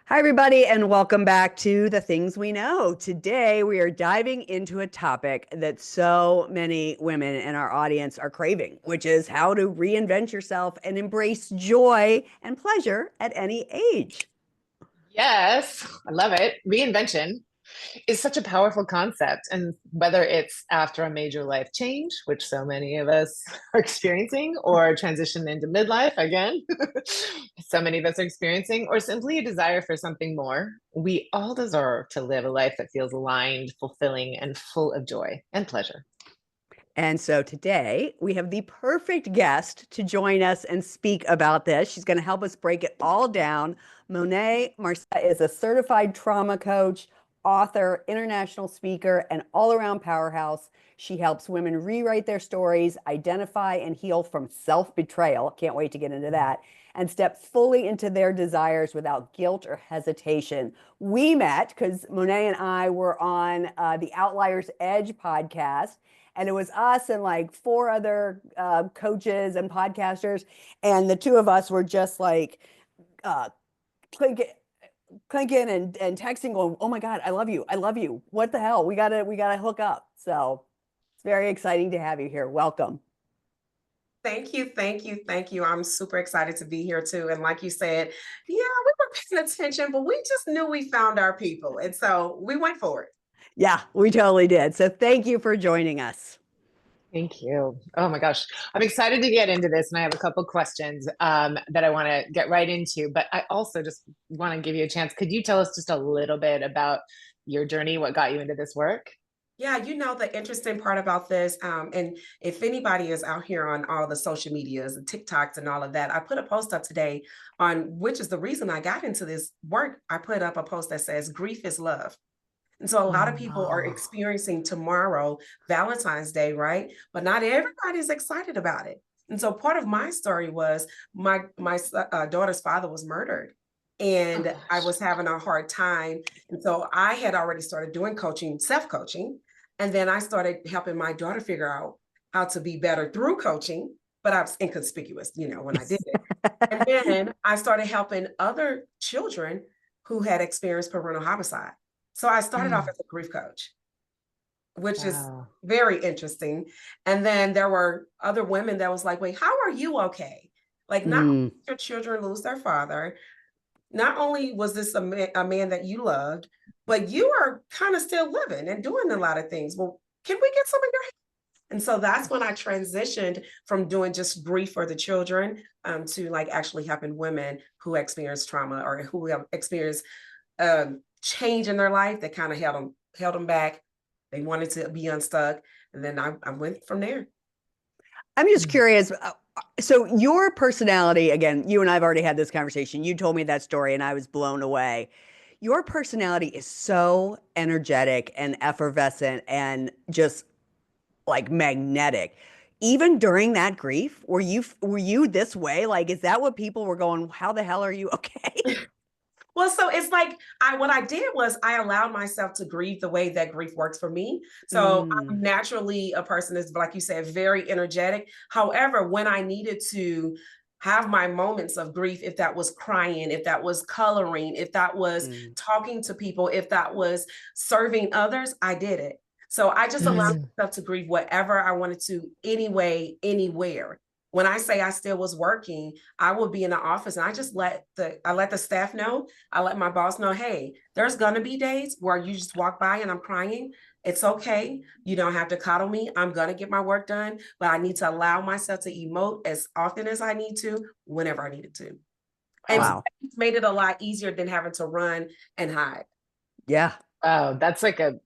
Hi, everybody, and welcome back to The Things We Know. Today, we are diving into a topic that so many women in our audience are craving, which is how to reinvent yourself and embrace joy and pleasure at any age. Yes, I love it. Reinvention is such a powerful concept. And whether it's after a major life change, which so many of us are experiencing, or transition into midlife again, so many of us are experiencing, or simply a desire for something more, we all deserve to live a life that feels aligned, fulfilling, and full of joy and pleasure. And so today, we have the perfect guest to join us and speak about this. She's going to help us break it all down. Monaye Marcia is a certified trauma coach, author, international speaker, and all around powerhouse. She helps women rewrite their stories, identify and heal from self-betrayal. Can't wait to get into that. And step fully into their desires without guilt or hesitation. We met because Monaye and I were on the Outliers Edge podcast, and it was us and like four other coaches and podcasters, and the two of us were just like uh, clinking, clinking and texting, going, "Oh my God, I love you, I love you. What the hell? We gotta hook up." So it's very exciting to have you here. Welcome. Thank you, thank you, thank you. I'm super excited to be here too. And like you said, yeah, we were paying attention, but we just knew we found our people. And so we went for it. Yeah, we totally did. So thank you for joining us. Thank you. Oh my gosh. I'm excited to get into this, and I have a couple questions that I want to get right into. But I also just want to give you a chance. Could you tell us just a little bit about your journey, what got you into this work? Yeah, the interesting part about this, and if anybody is out here on all the social medias and TikToks and all of that, I put a post up today on which is the reason I got into this work. I put up a post that says, "Grief is love." And so a lot of people are Oh. experiencing tomorrow, Valentine's Day, right? But not everybody's excited about it. And so part of my story was my daughter's father was murdered, Oh and I gosh. was having a hard time. And so I had already started doing coaching, self-coaching, and then I started helping my daughter figure out how to be better through coaching. But I was inconspicuous, when I did it. And then I started helping other children who had experienced parental homicide. So I started off Mm, as a grief coach, which is wow. very interesting. And then there were other women that was like, wait, how are you okay? Like, not only Mm. did your children lose their father, not only was this a man that you loved, but you are kind of still living and doing a lot of things. Well, can we get some of your help? And so that's when I transitioned from doing just grief for the children to like actually helping women who experience trauma or who have experienced change in their life that kind of held them back. They wanted to be unstuck, and then I went from there. I'm just Mm. curious. So your personality, again, you and I've already had this conversation. You told me that story and I was blown away. Your personality is so energetic and effervescent and just like magnetic. Even during that grief, were you this way? Like, is that what people were going, how the hell are you okay? Well, so it's like what I did was I allowed myself to grieve the way that grief works for me. So Mm, I'm naturally a person that's, like you said, very energetic. However, when I needed to have my moments of grief, if that was crying, if that was coloring, if that was mm, talking to people, if that was serving others, I did it. So I just allowed yes. Mm. myself to grieve whatever I wanted to, anyway, anywhere. When I say I still was working, I would be in the office and I let the staff know. I let my boss know, hey, there's gonna be days where you just walk by and I'm crying. It's okay. You don't have to coddle me. I'm gonna get my work done, but I need to allow myself to emote as often as I need to, whenever I needed to. And so Wow. Wow. it's made it a lot easier than having to run and hide. Yeah. Wow. That's like a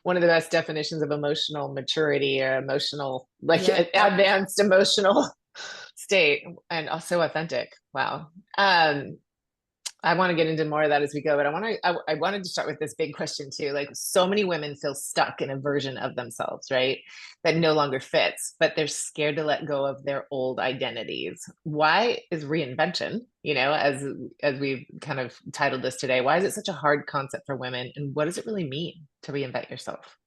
one of the best definitions of emotional maturity or emotional, like Yeah. advanced emotional state and also authentic. Wow. I want to get into more of that as we go, but I wanted to start with this big question too. Like so many women feel stuck in a version of themselves, right? That no longer fits, but they're scared to let go of their old identities. Why is reinvention, as we've kind of titled this today, why is it such a hard concept for women? And what does it really mean to reinvent yourself?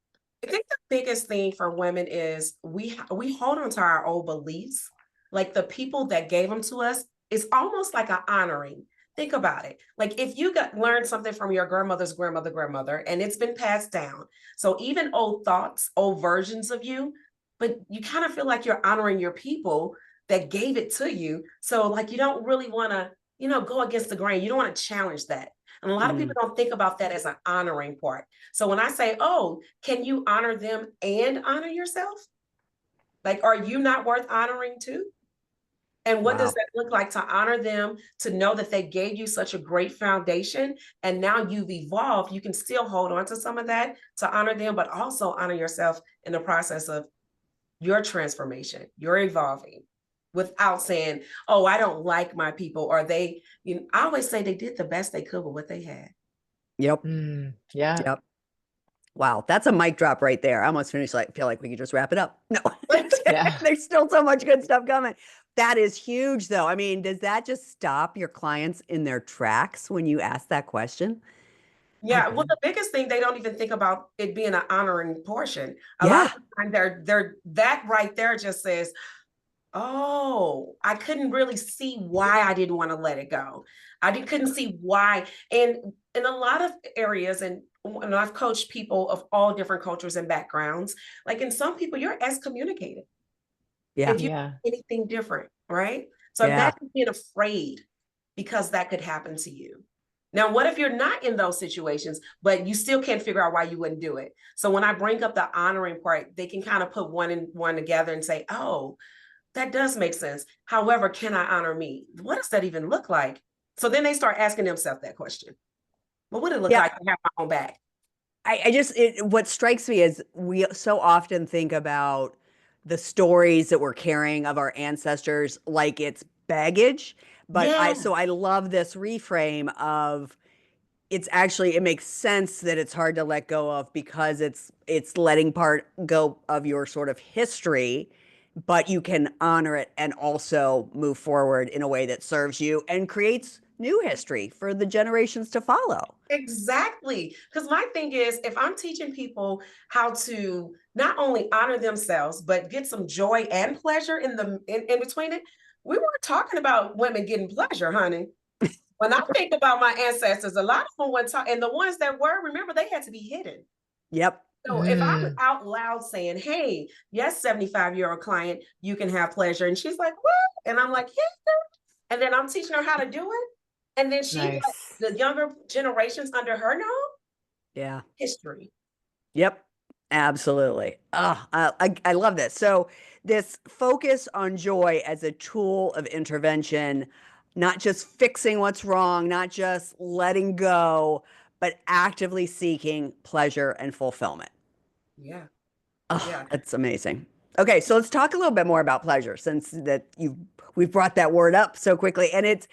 I think the biggest thing for women is we hold on to our old beliefs. Like the people that gave them to us, it's almost like an honoring. Think about it. Like if you learned something from your grandmother's grandmother, and it's been passed down. So even old thoughts, old versions of you, but you kind of feel like you're honoring your people that gave it to you. So like you don't really want to, go against the grain. You don't want to challenge that. And a lot of people don't think about that as an honoring part. So when I say, oh, can you honor them and honor yourself? Like, are you not worth honoring too? And what does that look like to honor them, to know that they gave you such a great foundation and now you've evolved? You can still hold on to some of that to honor them, but also honor yourself in the process of your transformation, you're evolving without saying, oh, I don't like my people, or they, I always say they did the best they could with what they had. Yep. Yeah. Yep. Wow. That's a mic drop right there. I almost finished. Like, feel like we could just wrap it up. No, Yeah. There's still so much good stuff coming. That is huge though. I mean, does that just stop your clients in their tracks when you ask that question? Yeah, well, the biggest thing, they don't even think about it being an honoring portion. A Yeah. lot of times they're that right there just says, oh, I couldn't really see why I didn't want to let it go. Couldn't see why. And in a lot of areas, and I've coached people of all different cultures and backgrounds, like in some people, you're excommunicated Yeah. if you do anything different, right? So imagine being afraid because that could happen to you. Now, what if you're not in those situations, but you still can't figure out why you wouldn't do it? So when I bring up the honoring part, they can kind of put one and one together and say, oh, that does make sense. However, can I honor me? What does that even look like? So then they start asking themselves that question. Well, what would it look like to have my own back? What strikes me is we so often think about the stories that we're carrying of our ancestors like it's baggage. But I love this reframe of it makes sense that it's hard to let go of because it's letting part go of your sort of history, but you can honor it and also move forward in a way that serves you and creates new history for the generations to follow. Exactly. Because my thing is, if I'm teaching people how to not only honor themselves, but get some joy and pleasure in between it, we weren't talking about women getting pleasure, honey. When I think about my ancestors, a lot of them weren't talking, and the ones that were, remember, they had to be hidden. Yep. So if I was out loud saying, hey, yes, 75-year-old client, you can have pleasure. And she's like, what? And I'm like, yeah. And then I'm teaching her how to do it. And then she let the younger generations under her know. Yeah. History. Yep. Absolutely. Oh, I love this. So this focus on joy as a tool of intervention, not just fixing what's wrong, not just letting go, but actively seeking pleasure and fulfillment. Yeah. Oh, that's amazing. Okay, so let's talk a little bit more about pleasure, since we've brought that word up so quickly, and it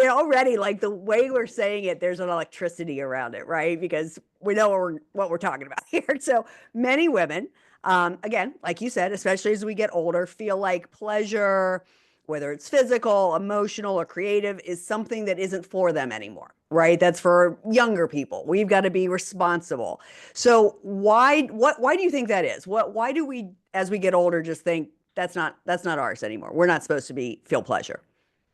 already, like the way we're saying it, there's an electricity around it, right? Because we know what we're talking about here. So many women, again, like you said, especially as we get older, feel like pleasure, whether it's physical, emotional, or creative, is something that isn't for them anymore, right? That's for younger people. We've got to be responsible. So why do you think that is? Why do we, as we get older, just think that's not ours anymore? We're not supposed to feel pleasure.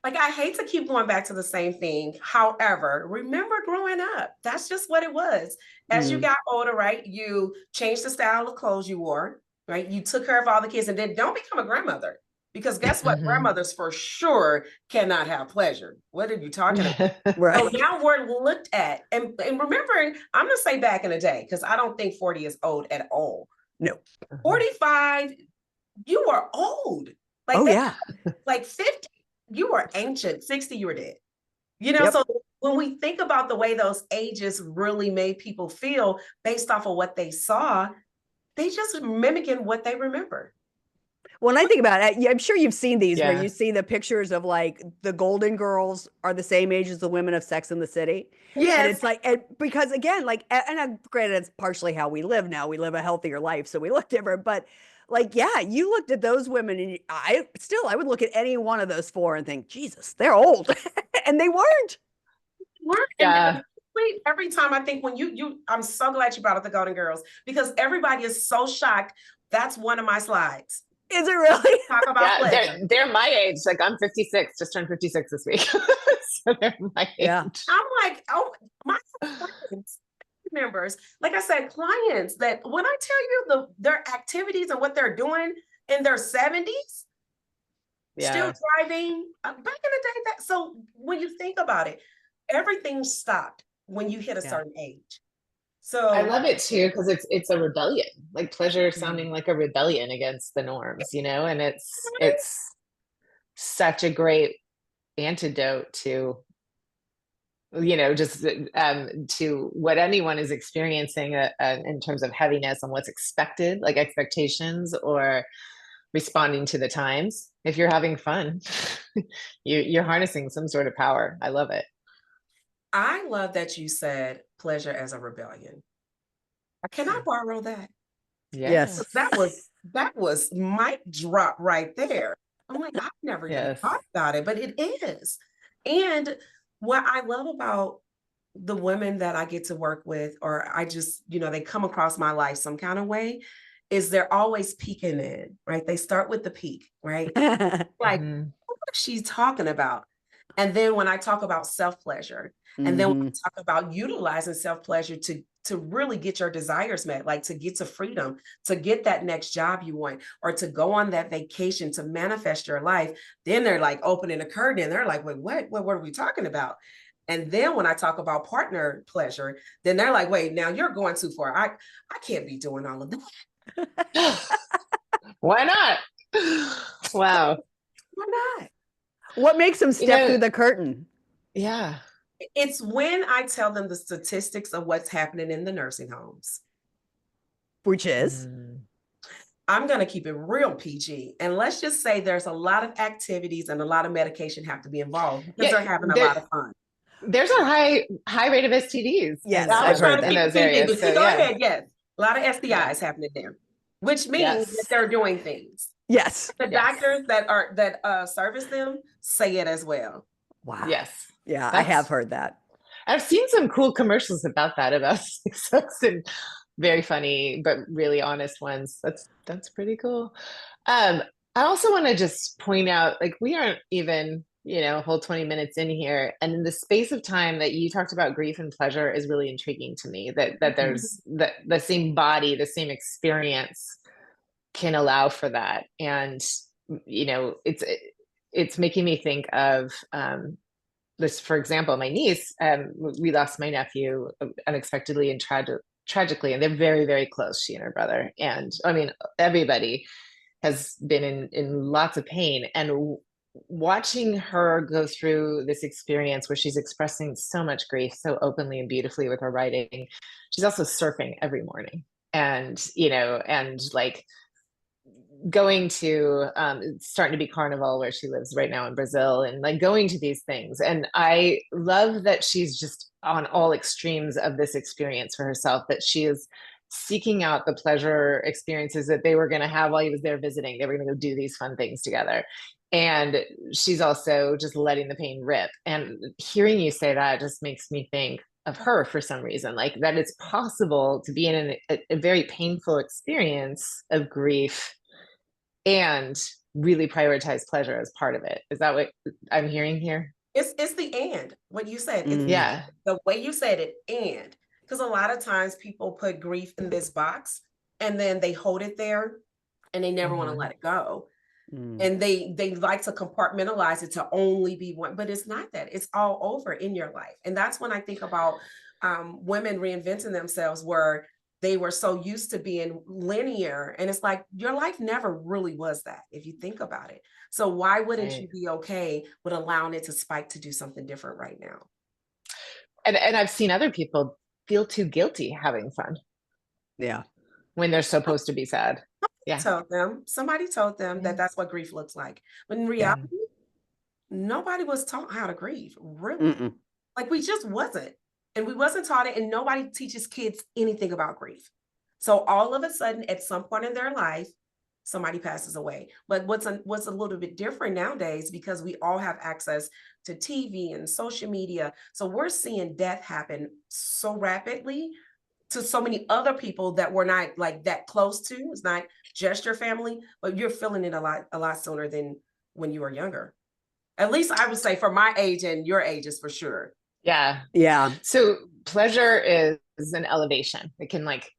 Like, I hate to keep going back to the same thing. However, remember growing up, that's just what it was. As you got older, right, you changed the style of clothes you wore, right? You took care of all the kids, and then don't become a grandmother. Because guess what? Grandmothers for sure cannot have pleasure. What are you talking about? Right. So now we're looked at, and remembering, I'm going to say back in the day, because I don't think 40 is old at all. No. 45, you were old. Like, like 50, you were ancient. 60, you were dead. So when we think about the way those ages really made people feel based off of what they saw, they just mimicking what they remember. When I think about it, I'm sure you've seen these where you see the pictures of like the Golden Girls are the same age as the women of Sex and the City. Yes. And it's like, because again, like, and granted, it's partially how we live now. We live a healthier life, so we look different. But like, yeah, you looked at those women, and I would look at any one of those four and think, Jesus, they're old. And they weren't. Yeah. And every time I think when I'm so glad you brought up the Golden Girls, because everybody is so shocked. That's one of my slides. Is it really? Talk about they're my age. Like, I'm 56, just turned 56 this week. for their mind. Yeah. I'm like, oh, my clients, members, like I said, clients that when I tell you their activities and what they're doing in their 70s, still Yeah. driving, back in the day, so when you think about it, everything stopped when you hit a Yeah. certain age. I So love it too, because it's a rebellion, like pleasure sounding like a rebellion against the norms, you know, and it's such a great antidote to, you know, just to what anyone is experiencing in terms of heaviness and what's expected, like expectations or responding to the times. If you're having fun, you're harnessing some sort of power. I love it. I love that you said pleasure as a rebellion. Can I borrow that? Yes. Yes. That was mic drop right there. I'm like, I've never even Yes. thought about it, but it is. And what I love about the women that I get to work with, or I just, they come across my life some kind of way, is they're always peeking in, right? They start with the peak, right? Like, Mhm. what is she talking about? And then when I talk about self-pleasure, and then when I talk about utilizing self-pleasure to really get your desires met, like to get to freedom, to get that next job you want, or to go on that vacation to manifest your life, then they're like opening a curtain and they're like, wait, what are we talking about? And then when I talk about partner pleasure, then they're like, wait, now you're going too far. I can't be doing all of that. Why not? Wow. Why not? What makes them You step know, through the curtain? yeah. It's when I tell them the statistics of what's happening in the nursing homes. Which is? Mm. I'm going to keep it real PG. And let's just say there's a lot of activities and a lot of medication have to be involved because Yeah, they're having a lot of fun. there's a high rate of STDs. Yes, I was I've trying heard to in keep it those PG, areas. but So go yeah. ahead. Yes. A lot of STIs Yeah. happening there, which means Yes. that they're doing things. Yes. The Yes. doctors that service them say it as well. Wow. Yes. Yeah, I have heard that. I've seen some cool commercials about that, about success, and very funny but really honest ones. That's pretty cool. I also want to just point out, like, we aren't even, a whole 20 minutes in here, and in the space of time that you talked about grief and pleasure is really intriguing to me, that there's the same body, the same experience can allow for that. And it's making me think of this, for example, my niece. We lost my nephew unexpectedly and tragically, and they're very, very close, she and her brother. And I mean, everybody has been in lots of pain, and watching her go through this experience where she's expressing so much grief so openly and beautifully with her writing. She's also surfing every morning, and and like going to starting to be carnival where she lives right now in Brazil, and like going to these things. And I love that she's just on all extremes of this experience for herself, that she is seeking out the pleasure experiences that they were going to have while he was there visiting. They were going to go do these fun things together, and she's also just letting the pain rip. And hearing you say that just makes me think of her for some reason, like that it's possible to be in a very painful experience of grief and really prioritize pleasure as part of it. Is that what I'm hearing here? It's the and what you said. It's Yeah. the way you said it, and because a lot of times people put grief in this box and then they hold it there and they never want to let it go. And they like to compartmentalize it to only be one, but it's not that. It's all over in your life. And that's when I think about women reinventing themselves, where they were so used to being linear. And it's like, your life never really was that, if you think about it. So why wouldn't Right. you be okay with allowing it to spike to do something different right now? And I've seen other people feel too guilty having fun. Yeah. When they're supposed to be sad. Yeah. Somebody told them that that's what grief looks like. But in reality, nobody was taught how to grieve, really. Like, we just wasn't. And we wasn't taught it, and nobody teaches kids anything about grief. So all of a sudden, at some point in their life, somebody passes away. But what's a little bit different nowadays, because we all have access to TV and social media. So we're seeing death happen so rapidly to so many other people that we're not like that close to. It's not just your family, but you're feeling it a lot sooner than when you were younger. At least I would say for my age and your ages for sure. Yeah. Yeah. So pleasure is an elevation. It can like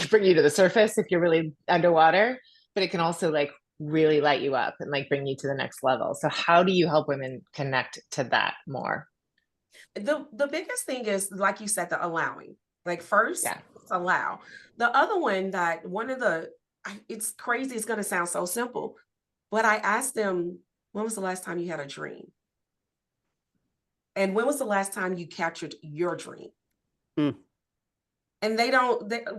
bring you to the surface if you're really underwater, but it can also like really light you up and like bring you to the next level. So how do you help women connect to that more? The biggest thing is, like you said, the allowing. Like first, Yeah. it's allow. The other one that one of the, it's crazy. It's going to sound so simple, but I asked them, when was the last time you had a dream? And when was the last time you captured your dream? Mm. And they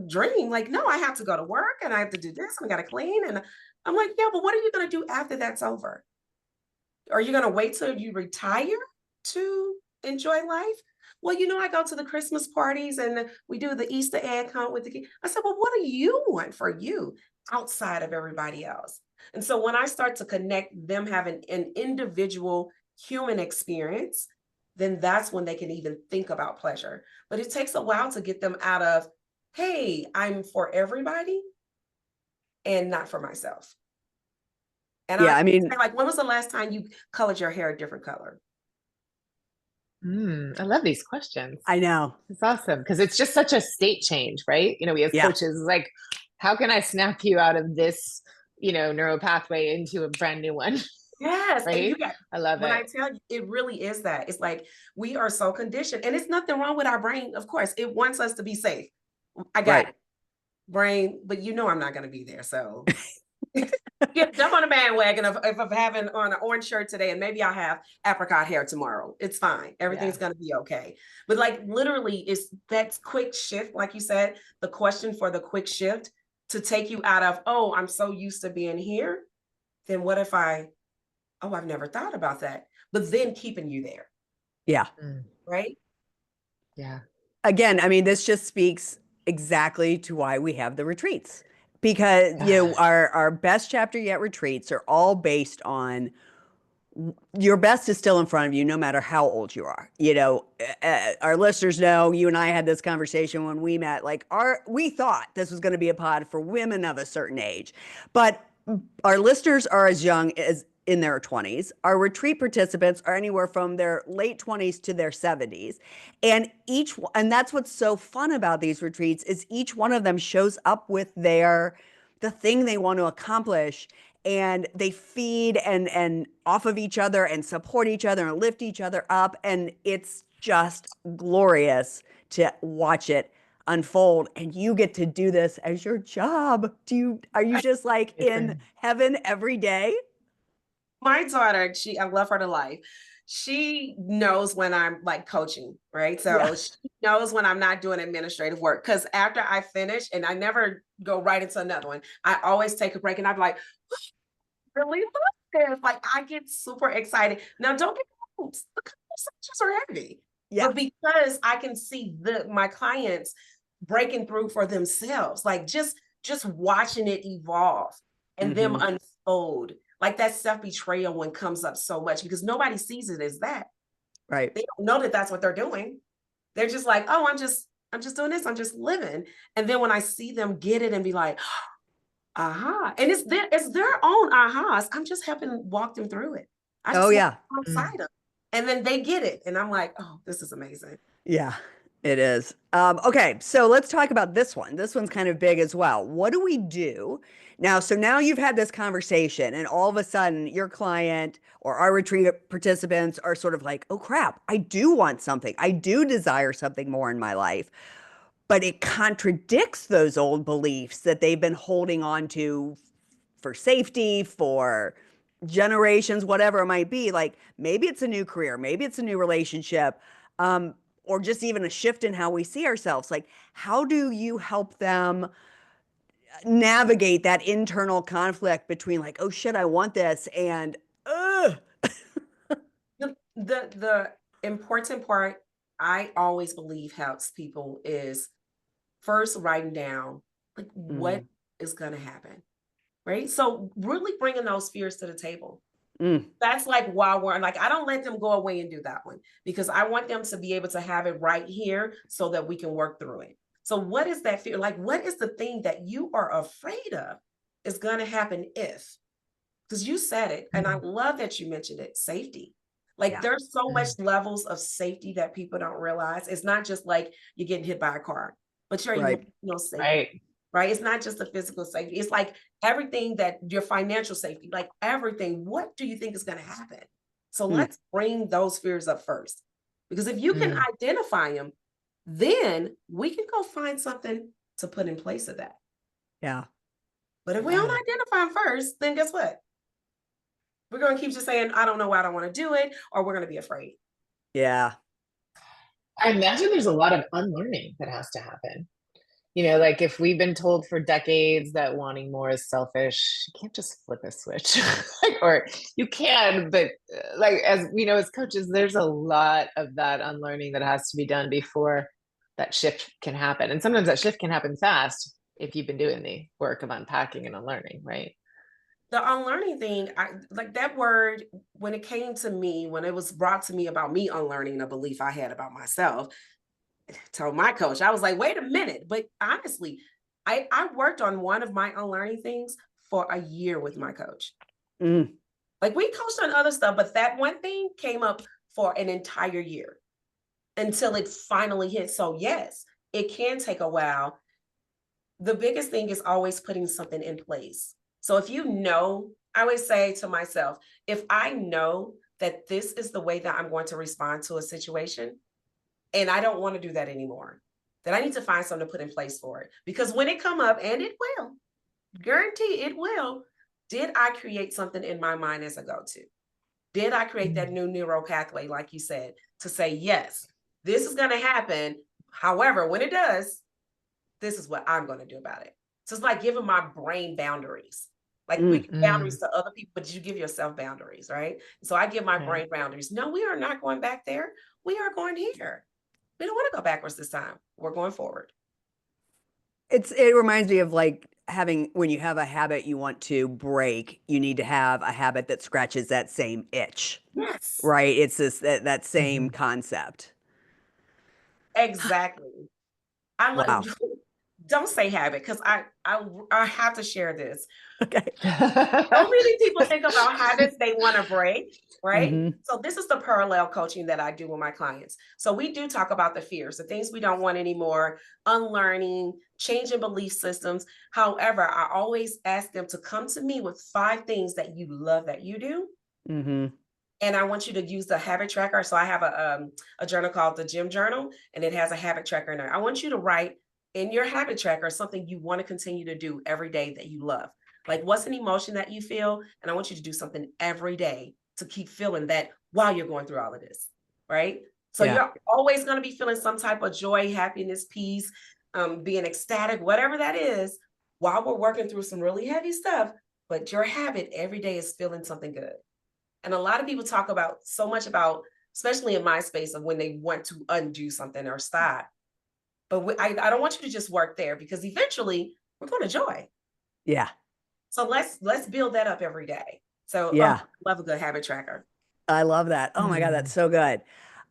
dream like, no, I have to go to work and I have to do this and I got to clean. And I'm like, yeah, but what are you going to do after that's over? Are you going to wait till you retire to enjoy life? Well, I go to the Christmas parties and we do the Easter egg hunt with the kids. I said, well, what do you want for you outside of everybody else? And so when I start to connect them having an individual human experience, then that's when they can even think about pleasure. But it takes a while to get them out of, hey, I'm for everybody and not for myself. And Yeah. I I mean, like, when was the last time you colored your hair a different color? I love these questions. I know. It's awesome because it's just such a state change, right? We as Yeah. coaches, like, how can I snap you out of this, neural pathway into a brand new one? Yes. And Right? you got, I love when I it. tell you, it really is that. It's like we are so conditioned, and it's nothing wrong with our brain. Of course, it wants us to be safe. I got Right. it, brain, but I'm not going to be there. So yeah, jump on a bandwagon if I'm having on an orange shirt today, and maybe I'll have apricot hair tomorrow. It's fine. Everything's Yeah. going to be okay. But like literally, it's that quick shift, like you said, the question for the quick shift to take you out of, oh, I'm so used to being here. Then what if I've never thought about that. But then keeping you there, Yeah. right? Yeah. Again, I mean, this just speaks exactly to why we have the retreats, because our best chapter yet retreats are all based on your best is still in front of you no matter how old you are. Our listeners know, you and I had this conversation when we met, like we thought this was going to be a pod for women of a certain age, but our listeners are as young as in their 20s. Our retreat participants are anywhere from their late 20s to their 70s. And that's what's so fun about these retreats is each one of them shows up with the thing they want to accomplish, and they feed and off of each other and support each other and lift each other up, and it's just glorious to watch it unfold. And you get to do this as your job. Are you just like in heaven every day? My daughter, I love her to life. She knows when I'm like coaching, right? So Yeah. she knows when I'm not doing administrative work. Because after I finish, and I never go right into another one, I always take a break and I'm like, really love this. Like I get super excited. Now, don't get me wrong, the conversations are heavy. Yeah. But because I can see my clients breaking through for themselves, like just watching it evolve and them unfold. Like that self-betrayal one comes up so much because nobody sees it as that. Right. They don't know that that's what they're doing. They're just like, oh, I'm just doing this. I'm just living. And then when I see them get it and be like, aha, and it's their own ahas. I'm just helping walk them through it. I just alongside them, and then they get it, and I'm like, oh, this is amazing. Yeah, it is. Okay, so let's talk about this one. This one's kind of big as well. What do we do now? So now you've had this conversation, and all of a sudden, your client or our retreat participants are sort of like, oh crap, I do want something. I do desire something more in my life. But it contradicts those old beliefs that they've been holding on to for safety, for generations, whatever it might be. Like maybe it's a new career, maybe it's a new relationship, or just even a shift in how we see ourselves. Like, how do you help them navigate that internal conflict between like, oh shit, I want this, and The important part I always believe helps people is first writing down like what is going to happen, right? So really bringing those fears to the table. That's like while we're like, I don't let them go away and do that one because I want them to be able to have it right here so that we can work through it. So what is that fear? Like, what is the thing that you are afraid of is going to happen if? because you said it, and I love that you mentioned it, safety. Like Yeah. there's so much levels of safety that people don't realize. It's not just like you're getting hit by a car, but your Right. emotional safety, Right. right? It's not just the physical safety. It's like everything, that your financial safety, like everything. What do you think is going to happen? So Mm. let's bring those fears up first. Because if you can Mm. identify them, then we can go find something to put in place of that. Yeah. But if we Yeah. don't identify them first, then guess what? We're going to keep just saying, I don't know why I don't want to do it, or we're going to be afraid. Yeah. I imagine there's a lot of unlearning that has to happen. You know, like if we've been told for decades that wanting more is selfish, you can't just flip a switch. Like, or you can, but like, as we know, as coaches, there's a lot of that unlearning that has to be done before that shift can happen. And sometimes that shift can happen fast if you've been doing the work of unpacking and unlearning, right? The unlearning thing, I like that word when it came to me, when it was brought to me about me unlearning a belief I had about myself. Told my coach, I was like, wait a minute. But honestly, I worked on one of my unlearning things for a year with my coach. Mm. Like we coached on other stuff, but that one thing came up for an entire year until it finally hit. So yes, it can take a while. The biggest thing is always putting something in place. So if you know, I always say to myself, if I know that this is the way that I'm going to respond to a situation, and I don't want to do that anymore, then I need to find something to put in place for it. Because when it come up, and it will, guarantee it will, did I create something in my mind as a go-to? Did I create that new neural pathway, like you said, to say, yes, this is going to happen. However, when it does, this is what I'm going to do about it. So it's like giving my brain boundaries. Like we give boundaries to other people, but you give yourself boundaries, right? So I give my brain boundaries. No, we are not going back there. We are going here. We don't want to go backwards this time. We're going forward. It reminds me of like having, when you have a habit you want to break, you need to have a habit that scratches that same itch, Yes, right? It's this that same concept. exactly. I Wow. love. Don't say habit, because I have to share this. Okay. So many people think about habits they want to break, right? Hmm. So this is the parallel coaching that I do with my clients. So we do talk about the fears, the things we don't want anymore, unlearning, changing belief systems. However, I always ask them to come to me with 5 things that you love that you do. Hmm. And I want you to use the habit tracker. So I have a journal called the Gym Journal, and it has a habit tracker in there. I want you to write in your habit tracker something you want to continue to do every day that you love. Like, what's an emotion that you feel? And I want you to do something every day to keep feeling that while you're going through all of this, right? So Yeah. you're always going to be feeling some type of joy, happiness, peace, being ecstatic, whatever that is, while we're working through some really heavy stuff. But your habit every day is feeling something good. And a lot of people talk about so much about, especially in my space, of when they want to undo something or stop. But I don't want you to just work there, because eventually we're going to joy. Yeah. So let's build that up every day. So Yeah. love a good habit tracker. I love that. Oh my God, that's so good.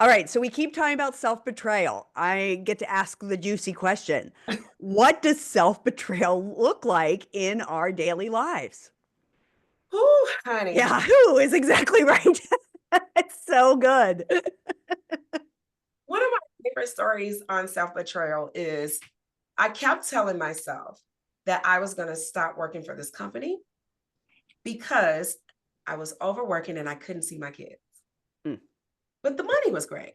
All right, so we keep talking about self-betrayal. I get to ask the juicy question. What does self-betrayal look like in our daily lives? Whoo, honey. Yeah, who is exactly right. It's so good. One of my favorite stories on self-betrayal is I kept telling myself that I was going to stop working for this company because I was overworking and I couldn't see my kids. Mm. But the money was great.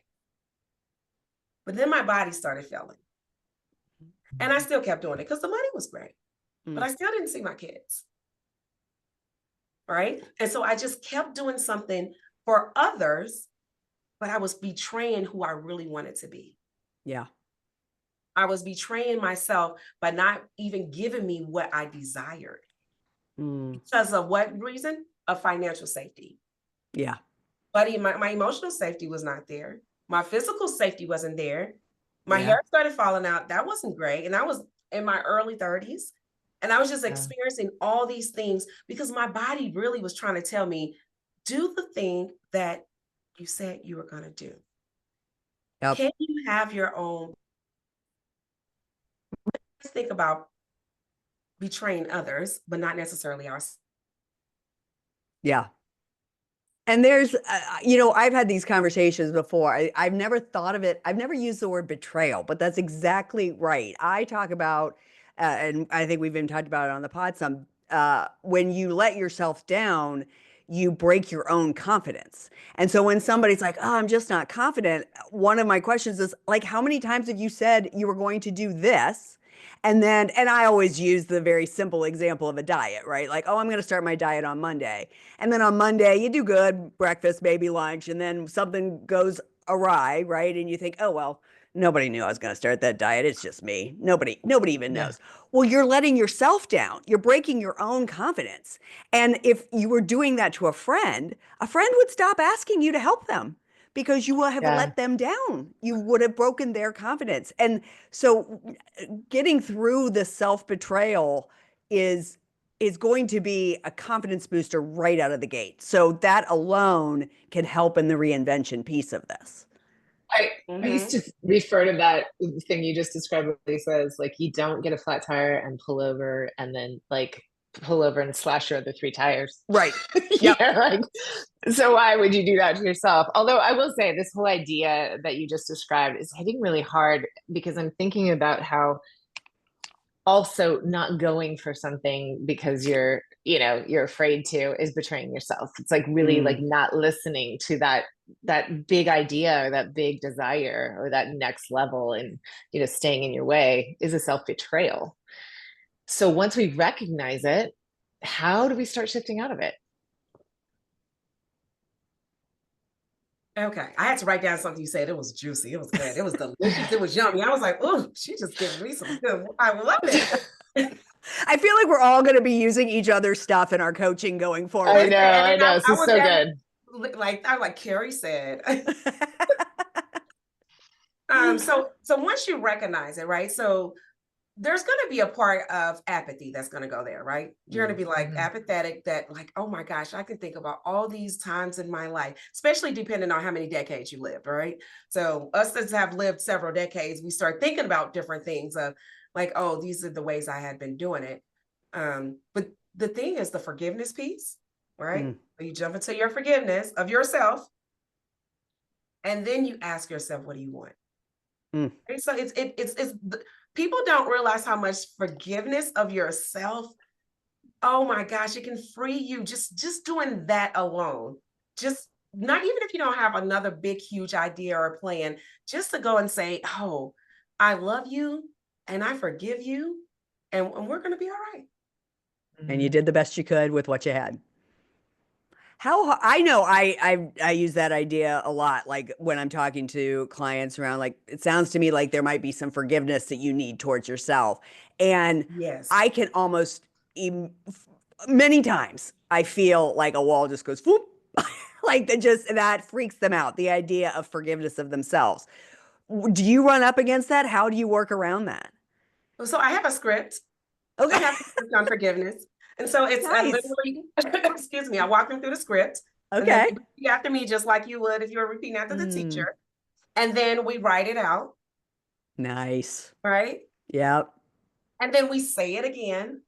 But then my body started failing. And I still kept doing it because the money was great. But Mm. I still didn't see my kids. Right. And so I just kept doing something for others, but I was betraying who I really wanted to be. Yeah. I was betraying myself by not even giving me what I desired. Mm. Because of what reason? Of financial safety. Yeah. But my emotional safety was not there. My physical safety wasn't there. My Yeah. hair started falling out. That wasn't great. And I was in my early 30s. And I was just experiencing all these things because my body really was trying to tell me, do the thing that you said you were going to do. Yep. Can you have your own? Let's think about betraying others, but not necessarily ourselves. Yeah. And there's, you know, I've had these conversations before. I've never thought of it. I've never used the word betrayal, but that's exactly right. I talk about, and I think we've even talked about it on the pod some, when you let yourself down, you break your own confidence. And so when somebody's like, oh, I'm just not confident, one of my questions is like, how many times have you said you were going to do this? And I always use the very simple example of a diet, right? Like, oh, I'm going to start my diet on Monday. And then on Monday, you do good, breakfast, maybe lunch, and then something goes awry, right? And you think, oh, well, nobody knew I was going to start that diet. It's just me. Nobody even Yeah. knows. Well, you're letting yourself down. You're breaking your own confidence. And if you were doing that to a friend would stop asking you to help them because you will have Yeah. let them down. You would have broken their confidence. And so getting through the self-betrayal is going to be a confidence booster right out of the gate. So that alone can help in the reinvention piece of this. I used to refer to that thing you just described, Lisa, as like you don't get a flat tire and pull over and then like pull over and slash your other three tires. Right. Yeah, Yep. like so why would you do that to yourself? Although I will say this whole idea that you just described is hitting really hard because I'm thinking about how also not going for something because you're afraid to is betraying yourself. It's like really like not listening to that big idea or that big desire or that next level, and staying in your way is a self-betrayal. So once we recognize it, how do we start shifting out of it? Okay. I had to write down something you said. It was juicy. It was good. It was delicious. It was yummy. I was like, oh, she just giving me some good. I love it. I feel like we're all going to be using each other's stuff in our coaching going I forward. know, I know. This I is was so good. like Kari said. So once you recognize it, right? So there's going to be a part of apathy that's going to go there, right? You're going to be like apathetic that like, oh my gosh, I can think about all these times in my life, especially depending on how many decades you lived, right? So us that have lived several decades, we start thinking about different things of like, oh, these are the ways I had been doing it. But the thing is the forgiveness piece, right? So you jump into your forgiveness of yourself, and then you ask yourself, what do you want? Right? So it's people don't realize how much forgiveness of yourself, oh my gosh, it can free you just doing that alone. Just not even if you don't have another big huge idea or plan, just to go and say, oh, I love you and I forgive you, and we're going to be all right. And you did the best you could with what you had. I know I use that idea a lot, like when I'm talking to clients around, like it sounds to me like there might be some forgiveness that you need towards yourself. And Yes. I can almost many times I feel like a wall just goes whoop, like that freaks them out, the idea of forgiveness of themselves. Do you run up against that? How do you work around that? So I have a script. Okay. I have a script on forgiveness. And so it's Nice. literally, excuse me, I walk them through the script. And then Okay. they repeat after me, just like you would if you were repeating after the teacher. And then we write it out, Nice. right? Yep. And then we say it again.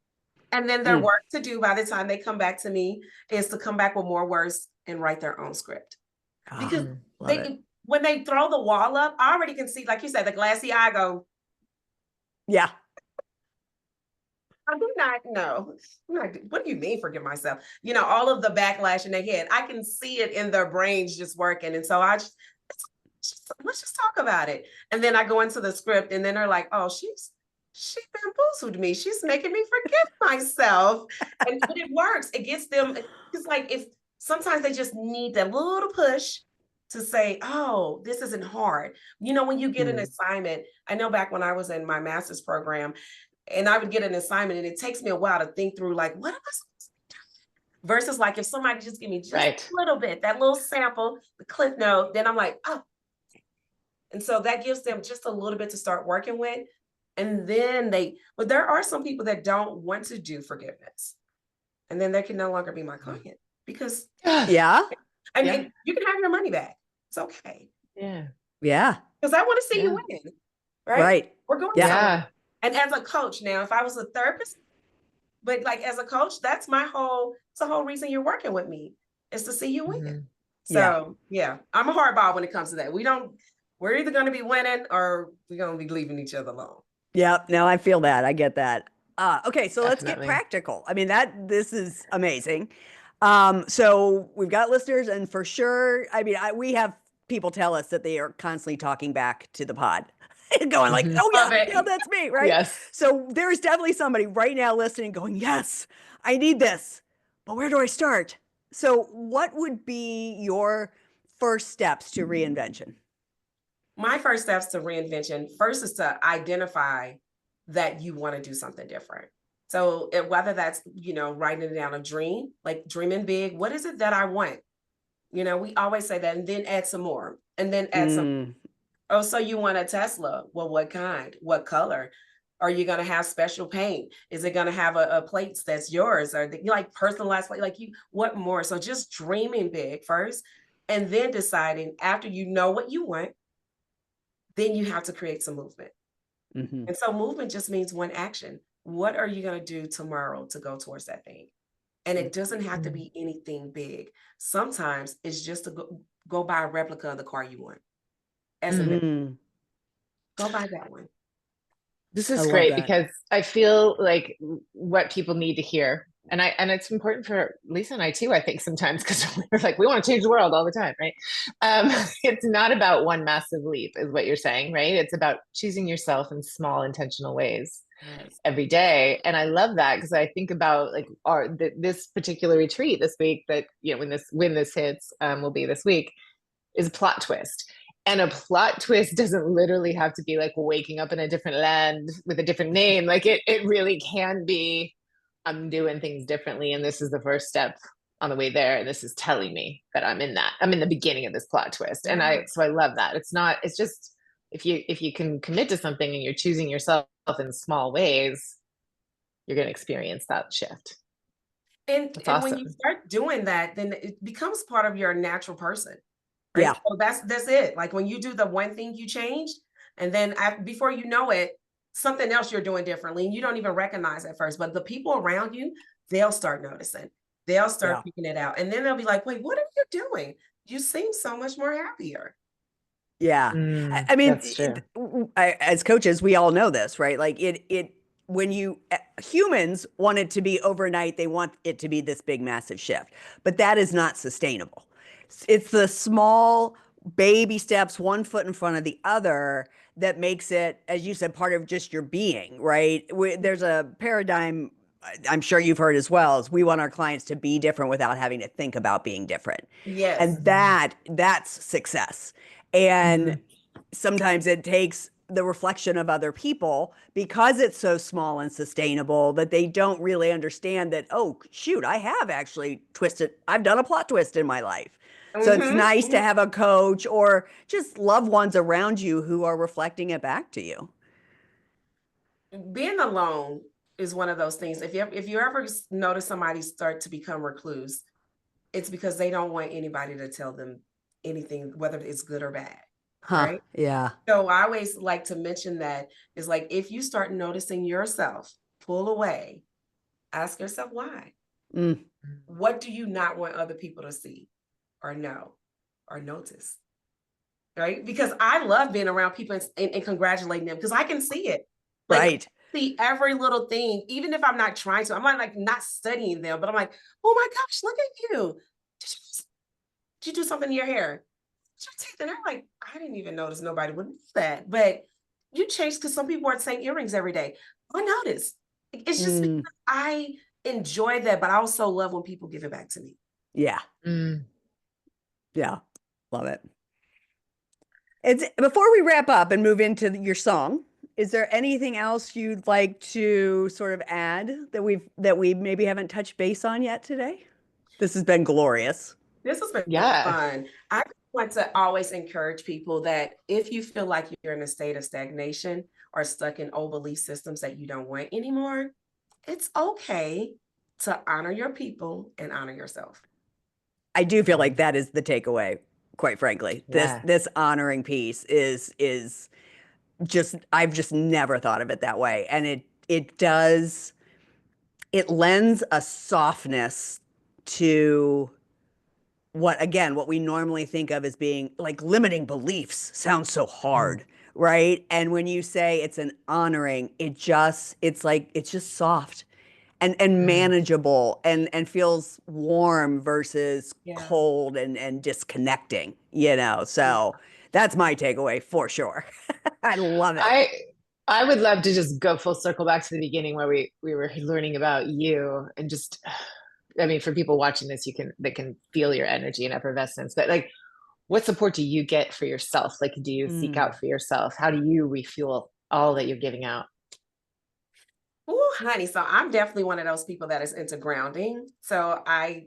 And then their work to do by the time they come back to me is to come back with more words and write their own script. Because when they throw the wall up, I already can see, like you said, the glassy eye go, yeah. I do not know. What do you mean forgive myself? All of the backlash in their head. I can see it in their brains just working. And so let's just talk about it. And then I go into the script and then they're like, oh, she bamboozled me. She's making me forgive myself. And it works. It gets them. It's like if sometimes they just need that little push to say, oh, this isn't hard. When you get an assignment, I know back when I was in my master's program, and I would get an assignment and it takes me a while to think through, like, what am I supposed to do? Versus like, if somebody just give me just a little bit, that little sample, the clip note, then I'm like, oh. And so that gives them just a little bit to start working with. And then but there are some people that don't want to do forgiveness. And then they can no longer be my client because Yeah. I mean, you can have your money back. It's okay. Yeah. Yeah. Because I want to see you win. Right? Right. We're going Yeah. somewhere. And as a coach now, if I was a therapist, But like as a coach, that's it's the whole reason you're working with me is to see you win. Mhm. So yeah, I'm a hardball when it comes to that. We're either going to be winning or we're going to be leaving each other alone. Yep. No, I feel that. I get that. Okay, so let's get Definitely. practical. I mean, this is amazing. So we've got listeners, and for sure, I mean, we have people tell us that they are constantly talking back to the pod, going like, Mhm. "Oh Love yeah, it. yeah, that's me," right? Yes. So there is definitely somebody right now listening, going, "Yes, I need this, but where do I start?" So, what would be your first steps to reinvention? My first steps to reinvention first is to identify that you want to do something different. So whether that's, writing down a dream, like dreaming big, what is it that I want? We always say that and then add some more and then add some. Mm, Oh, so you want a Tesla? Well, what kind? What color? Are you going to have special paint? Is it going to have a plates that's yours? Or like personalized plate? Like what more? So just dreaming big first and then deciding after you know what you want, then you have to create some movement. mhm, And so movement just means one action. What are you going to do tomorrow to go towards that thing? And it doesn't have to Mm. be anything big. Sometimes it's just to go buy a replica of the car you want. As a mm. go buy that one. This I is love great that. because I feel like what people need to hear, and it's important for Lisa and I too, I think sometimes because we're like, we want to change the world all the time, right? Um, it's not about one massive leap, is what you're saying, right? It's about choosing yourself in small, intentional ways Yes. every day. And I love that because I think about like this particular retreat this week that, when this hits, will be this week, is a plot twist. And a plot twist doesn't literally have to be like waking up in a different land with a different name. Like it really can be, I'm doing things differently. And this is the first step on the way there. And this is telling me that I'm in the beginning of this plot twist. And Yeah. so I love that. It's just, if you can commit to something and you're choosing yourself in small ways, you're going to experience that shift. That's And when you awesome. start doing that, then it becomes part of your natural person. Yeah. Right. So that's it. Like when you do the one thing you changed, and then before you know it, something else you're doing differently, and you don't even recognize at first. But the people around you, they'll start noticing. They'll start Yeah. picking it out, and then they'll be like, "Wait, what are you doing? You seem so much more happier." Yeah. I mean, That's true. as coaches, we all know this, right? Like when humans want it to be overnight, they want it to be this big, massive shift, but that is not sustainable. It's the small baby steps, one foot in front of the other, that makes it, as you said, part of just your being, right? There's a paradigm I'm sure you've heard as well, is we want our clients to be different without having to think about being different. Yes. And that's success. And Mhm. sometimes it takes the reflection of other people because it's so small and sustainable that they don't really understand that, oh, shoot, I have actually I've done a plot twist in my life. So it's nice to Mm-hmm. have a coach or just loved ones around you who are reflecting it back to you. Being alone is one of those things. If you ever notice somebody start to become recluse, it's because they don't want anybody to tell them anything, whether it's good or bad. Huh. Right. Yeah. So I always like to mention that is like if you start noticing yourself pull away, ask yourself why. Mm, What do you not want other people to see or know or notice? Right? Because I love being around people and congratulating them because I can see it. Like right. see every little thing, even if I'm not trying to. I'm like not studying them, but I'm like, oh my gosh, look at you. Did you do something to your hair? Your teeth. And I'm like, I didn't even notice nobody would do that. But you changed because some people wear the same earrings every day. I noticed. It's just Mm, because I enjoy that, but I also love when people give it back to me. yeah. Mm. Yeah. Love it. Before we wrap up and move into your song, is there anything else you'd like to sort of add that we maybe haven't touched base on yet today? This has been glorious. This has been Yeah. fun. I want to always encourage people that if you feel like you're in a state of stagnation or stuck in old belief systems that you don't want anymore, it's okay to honor your people and honor yourself. I do feel like that is the takeaway, quite frankly. This Yeah. this honoring piece is just I've just never thought of it that way. And it does it lends a softness to what we normally think of as being like limiting beliefs sounds so hard, right? And when you say it's an honoring, it's just soft and manageable and feels warm versus Yeah. cold and disconnecting, you know. So that's my takeaway for sure. I love it. I would love to just go full circle back to the beginning where we were learning about you and just, I mean, for people watching this, they can feel your energy and effervescence, but like, what support do you get for yourself? Like, do you seek out for yourself? How do you refuel all that you're giving out? Oh, honey. So I'm definitely one of those people that is into grounding. So I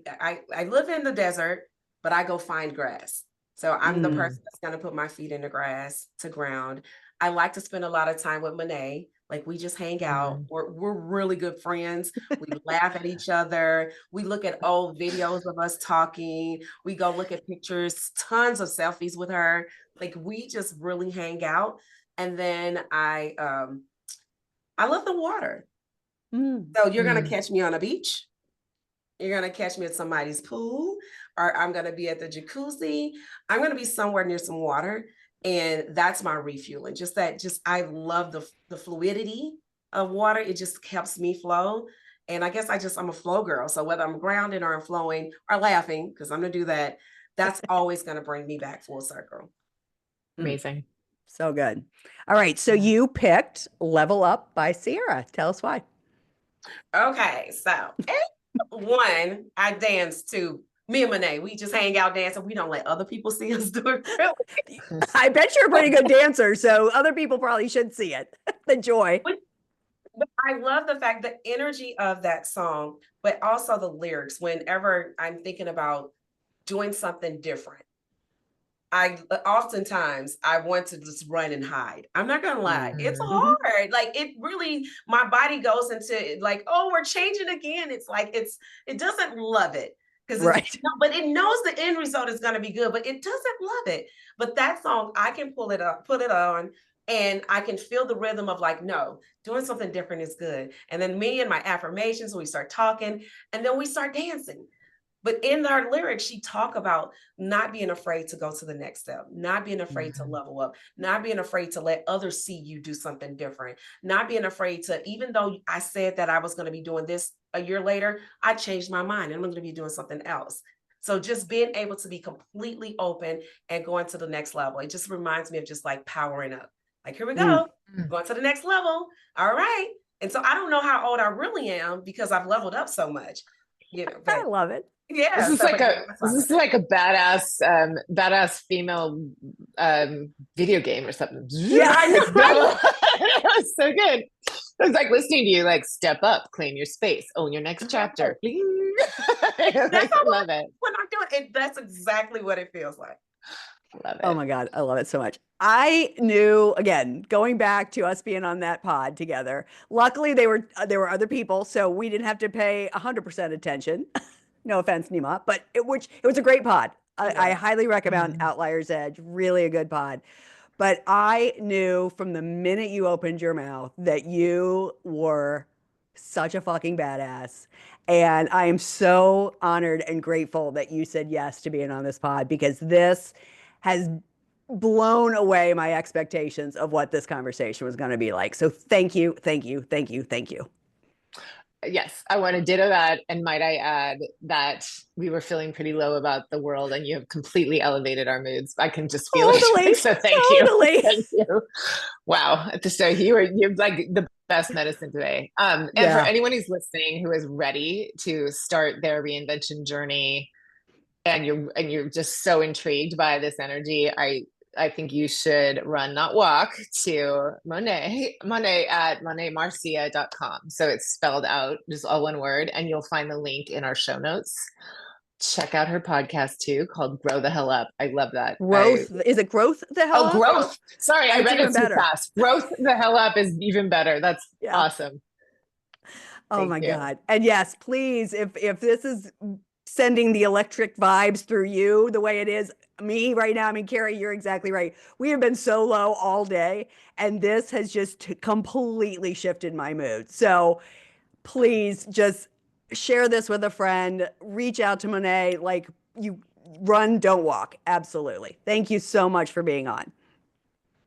live in the desert, but I go find grass. So I'm the person that's gonna put my feet in the grass to ground. I like to spend a lot of time with Monaye. Like we just hang out. We're really good friends. We laugh at each other. We look at old videos of us talking. We go look at pictures, tons of selfies with her. Like we just really hang out. And then I love the water. So you're going to catch me on a beach. You're going to catch me at somebody's pool, or I'm going to be at the jacuzzi. I'm going to be somewhere near some water. And that's my refueling. I love the fluidity of water. It just helps me flow. And I guess I'm a flow girl. So whether I'm grounded or I'm flowing or laughing, because I'm going to do that, that's always going to bring me back full circle. Amazing. So good. All right. So you picked Level Up by Sierra. Tell us why. Okay. So one, I dance to me and Monaye. We just hang out dancing. We don't let other people see us do it. Really. I bet you're a pretty good dancer, so other people probably should see it. The joy. But I love the fact, the energy of that song, but also the lyrics. Whenever I'm thinking about doing something different, oftentimes I want to just run and hide. I'm not gonna lie, it's hard. Like it really, my body goes into like, oh, we're changing again. It's like it doesn't love it because but it knows the end result is gonna be good, but it doesn't love it. But that song, I can pull it up, put it on, and I can feel the rhythm of like, no, doing something different is good. And then me and my affirmations, we start talking, and then we start dancing. But in our lyrics, she talk about not being afraid to go to the next step, not being afraid to level up, not being afraid to let others see you do something different, not being afraid to, even though I said that I was going to be doing this a year later, I changed my mind and I'm going to be doing something else. So just being able to be completely open and going to the next level. It just reminds me of just like powering up. Like, here we go, going to the next level. All right. And so I don't know how old I really am because I've leveled up so much. You know, I love it. Yeah, this is like a badass female video game or something. Yeah, I know. It's so good. It's like listening to you like step up, claim your space, own your next chapter. That's I love it. When I'm doing it, that's exactly what it feels like. Love it. Oh my God, I love it so much. I knew, again, going back to us being on that pod together, luckily there were other people, so we didn't have to pay 100% attention. No offense, Nima, but it was a great pod. I highly recommend Outliers Edge, really a good pod. But I knew from the minute you opened your mouth that you were such a fucking badass. And I am so honored and grateful that you said yes to being on this pod, because this has blown away my expectations of what this conversation was going to be like. So thank you, thank you, thank you, thank you. Yes, I want to ditto that. And might I add that we were feeling pretty low about the world and you have completely elevated our moods. I can just feel it. So thank you. Thank you. Wow. So you're like the best medicine today. And for anyone who's listening who is ready to start their reinvention journey and you're just so intrigued by this energy, I think you should run, not walk, to Monaye at monaymarcia.com. So it's spelled out, just all one word, and you'll find the link in our show notes. Check out her podcast too, called Grow the Hell Up. I love that. Is it Growth the Hell Up? Oh, Growth. Sorry, I read it too fast. Growth the Hell Up is even better. That's awesome. Oh my God. And yes, please, if this is sending the electric vibes through you the way it is me right now. I mean, Kari, you're exactly right. We have been so low all day, and this has just completely shifted my mood. So please just share this with a friend. Reach out to Monaye. Like, you run, don't walk. Absolutely. Thank you so much for being on.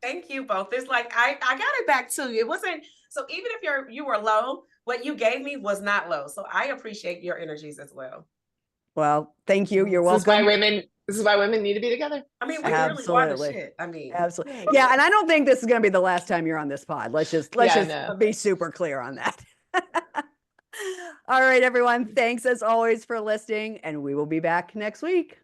Thank you both. It's like I got it back to you. It wasn't so even if you were low, what you gave me was not low. So I appreciate your energies as well. Well, thank you. You're This is why welcome. women need to be together. I mean, we really are the Absolutely. shit. I mean, Absolutely. Yeah, and I don't think this is going to be the last time you're on this pod. Let's just no. be super clear on that. All right, everyone. Thanks as always for listening, and we will be back next week.